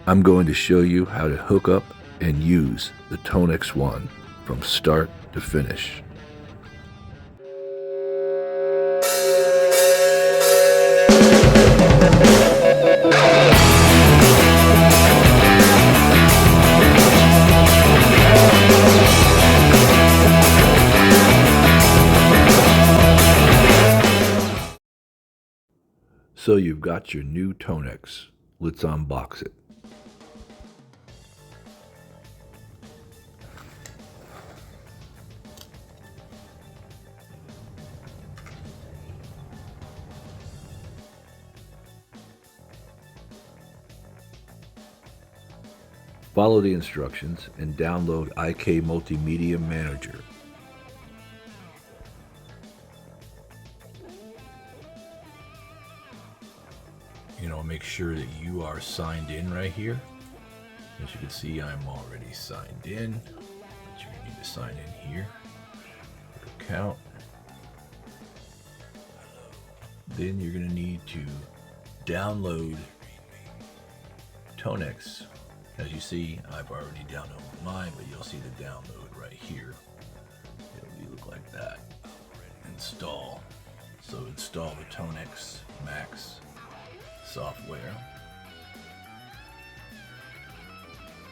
I'm going to show you how to hook up and use the Tonex One from start to finish. So you've got your new Tonex. Let's unbox it. Follow the instructions and download IK Multimedia Manager. Make sure that you are signed in right here. As you can see, I'm already signed in. But you're going to need to sign in here. Your account. Then you're going to need to download Tonex. As you see, I've already downloaded mine, but you'll see the download right here. It'll look like that. Install. So install the Tonex Max software.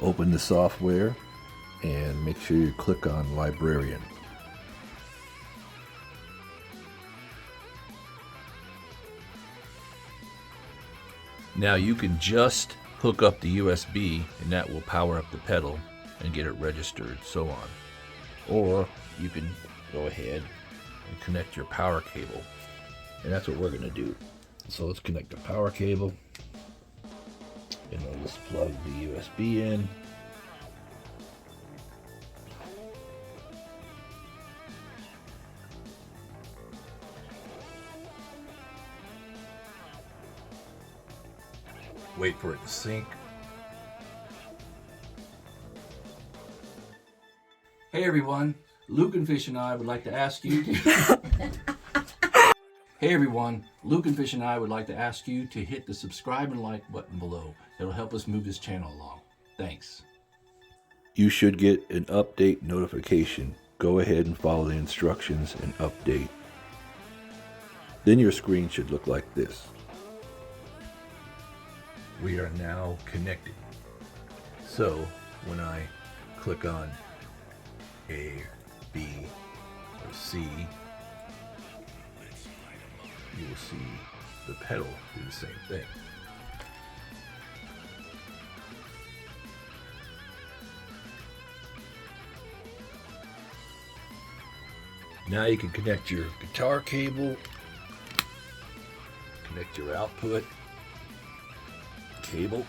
Open the software and make sure you click on Librarian. Now you can just hook up the USB and that will power up the pedal and get it registered, so on. Or you can go ahead and connect your power cable, and that's what we're going to do. So let's connect the power cable, and I'll just plug the USB in. Wait for it to sync. Hey everyone, Luke and Fish and I would like to ask you Hey everyone, Luke and Fish and I would like to ask you to hit the subscribe and like button below. It'll help us move this channel along. Thanks. You should get an update notification. Go ahead and follow the instructions and update. Then your screen should look like this. We are now connected. So when I click on A, B, or C, you will see the pedal do the same thing. Now you can connect your guitar cable, connect your output cable,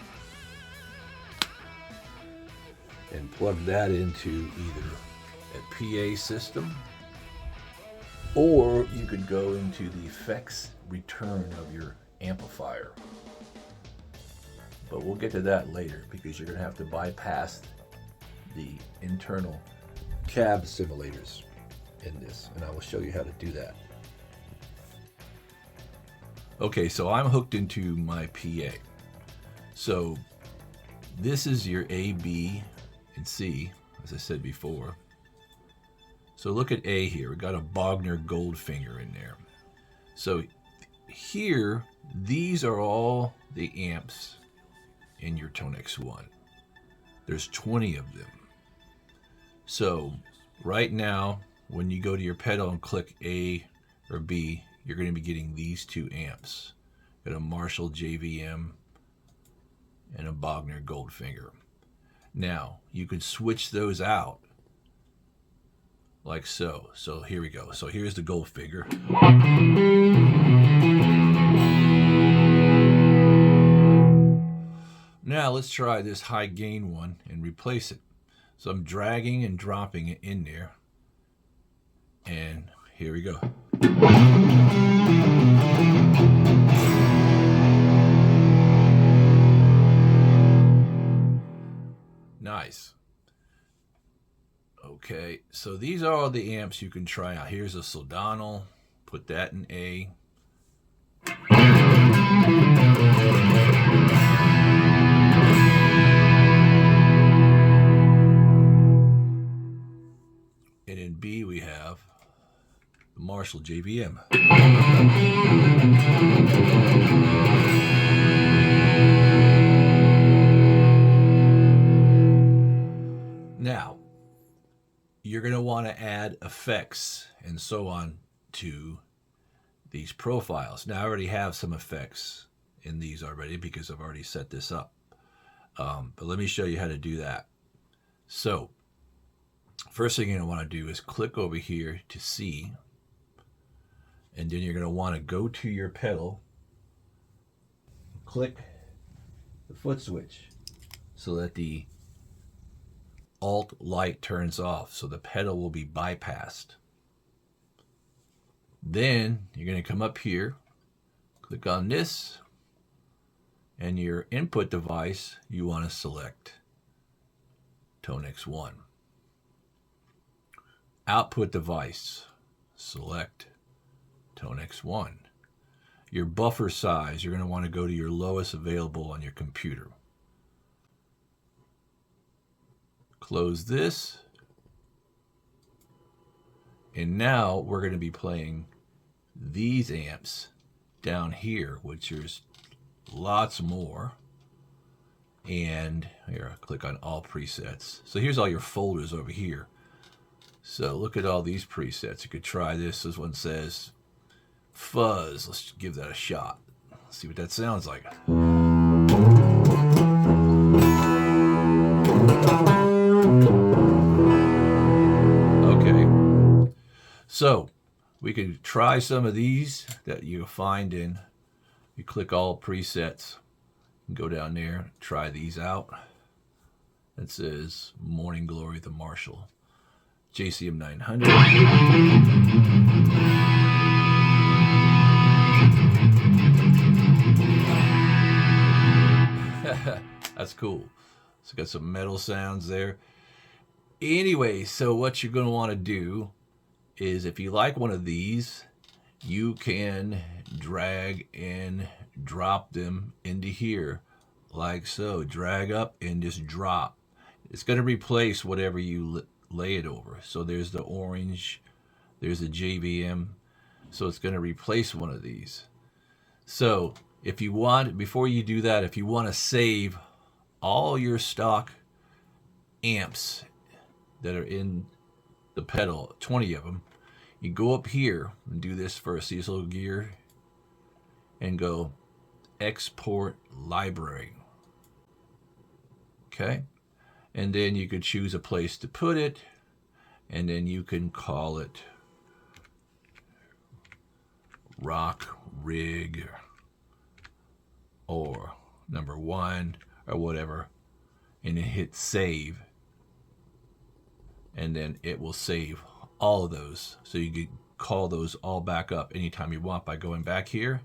and plug that into either a PA system, or you could go into the effects return of your amplifier. But we'll get to that later because you're going to have to bypass the internal cab simulators in this, and I will show you how to do that. Okay, so I'm hooked into my PA. So this is your A, B, and C, as I said before. So look at A here. We got a Bogner Goldfinger in there. So here, these are all the amps in your Tonex One. There's 20 of them. So right now, when you go to your pedal and click A or B, you're going to be getting these two amps. Got a Marshall JVM and a Bogner Goldfinger. Now, you could switch those out like so. So here we go. So here's the Goldfinger. Now let's try this high gain one and replace it. So I'm dragging and dropping it in there. And here we go. Nice. Okay, so these are all the amps you can try out. Here's a Soldano. Put that in A. the Marshall JVM. Now, you're going to want to add effects and so on to these profiles. Now, I already have some effects in these already because I've already set this up. But let me show you how to do that. So, first thing you're going to want to do is click over here to C, and then you're going to want to go to your pedal, click the foot switch so that the alt light turns off, so the pedal will be bypassed. Then you're going to come up here, click on this, and your input device, you want to select Tonex One. Output device, select Tonex One. Your buffer size, you're going to want to go to your lowest available on your computer. Close this. And now we're going to be playing these amps down here, which there's lots more. And here, I'll click on all presets. So here's all your folders over here. So look at all these presets. You could try this. This one says fuzz. Let's give that a shot. Let's see what that sounds like. Okay. So we can try some of these that you find in, you click all presets, go down there, try these out. It says Morning Glory, the Marshall JCM 900. That's cool. So got some metal sounds there. Anyway, so what you're going to want to do is, if you like one of these, you can drag and drop them into here like so. Drag up and just drop. It's going to replace whatever you lay it over. So there's the orange, there's the JVM. So it's going to replace one of these. So if you want, before you do that, if you want to save all your stock amps that are in the pedal, 20 of them, you go up here and do this first. See this little gear? And go export library. Okay? And then you could choose a place to put it. And then you can call it Rock Rig or number 1 or whatever. And then hit save. And then it will save all of those. So you can call those all back up anytime you want by going back here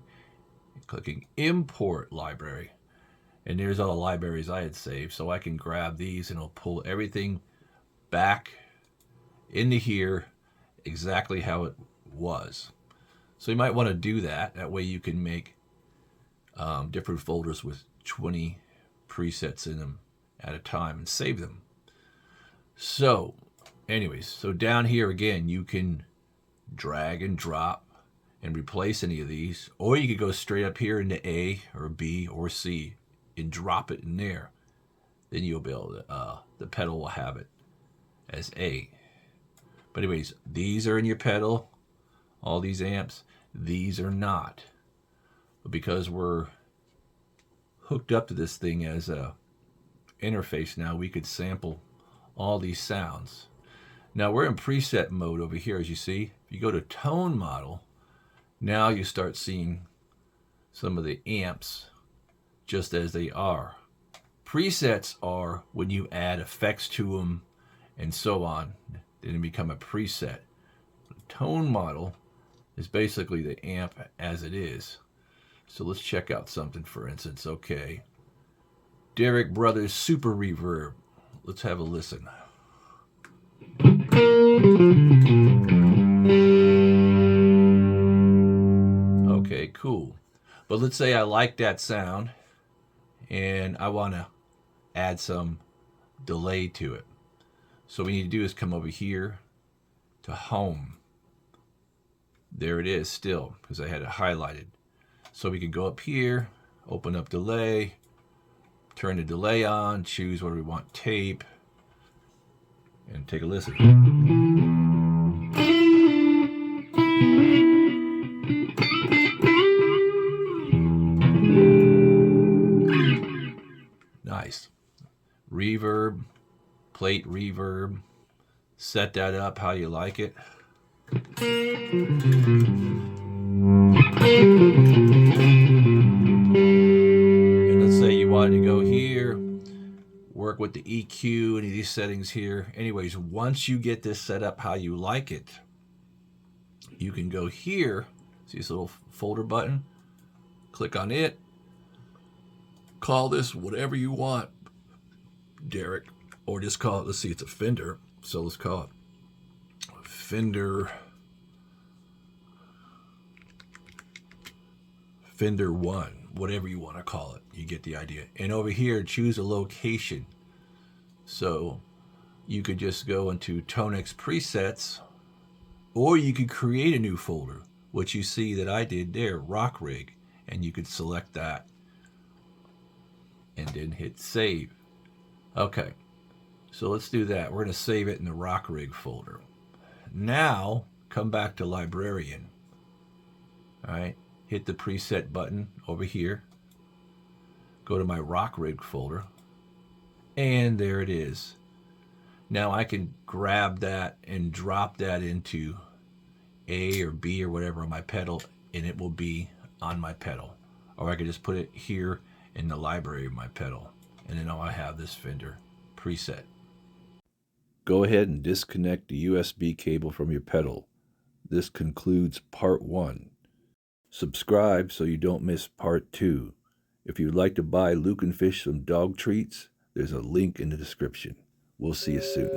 and clicking import library. And there's all the libraries I had saved. So I can grab these and it'll pull everything back into here exactly how it was. So you might want to do that. That way you can make different folders with 20 presets in them at a time and save them. So anyways, so down here again, you can drag and drop and replace any of these, or you could go straight up here into A or B or C and drop it in there. Then you'll be able to, the pedal will have it as A. But anyways, these are in your pedal, all these amps. These are not. But because we're hooked up to this thing as a interface now, we could sample all these sounds. Now we're in preset mode over here, as you see. If you go to tone model, now you start seeing some of the amps just as they are. Presets are when you add effects to them and so on. Then they become a preset. Tone model is basically the amp as it is. So let's check out something, for instance. Okay, Derek Brothers Super Reverb. Let's have a listen. Okay, cool. But let's say I like that sound and I want to add some delay to it. So what we need to do is come over here to home. There it is still, because I had it highlighted. So we can go up here, open up delay, turn the delay on, choose where we want tape, and take a listen. Nice. Reverb, plate reverb. Set that up how you like it. And let's say you wanted to go here, work with the EQ, any of these settings here. Anyways, once you get this set up how you like it, you can go here, see this little folder button, click on it, call this whatever you want, Derek, or just call it, let's see, it's a Fender, so let's call it Fender One, whatever you want to call it. You get the idea. And over here, choose a location. So you could just go into Tonex presets, or you could create a new folder, which you see that I did there, Rock Rig, and you could select that and then hit save. Okay, so let's do that. We're going to save it in the Rock Rig folder. Now come back to Librarian. All right, hit the preset button over here, go to my Rock Rig folder, and there it is. Now I can grab that and drop that into A or B or whatever on my pedal, and it will be on my pedal. Or I could just put it here in the library of my pedal, and then I have this Fender preset. Go ahead and disconnect the USB cable from your pedal. This concludes part 1. Subscribe so you don't miss part 2. If you'd like to buy Luke and Fish some dog treats, there's a link in the description. We'll see you soon.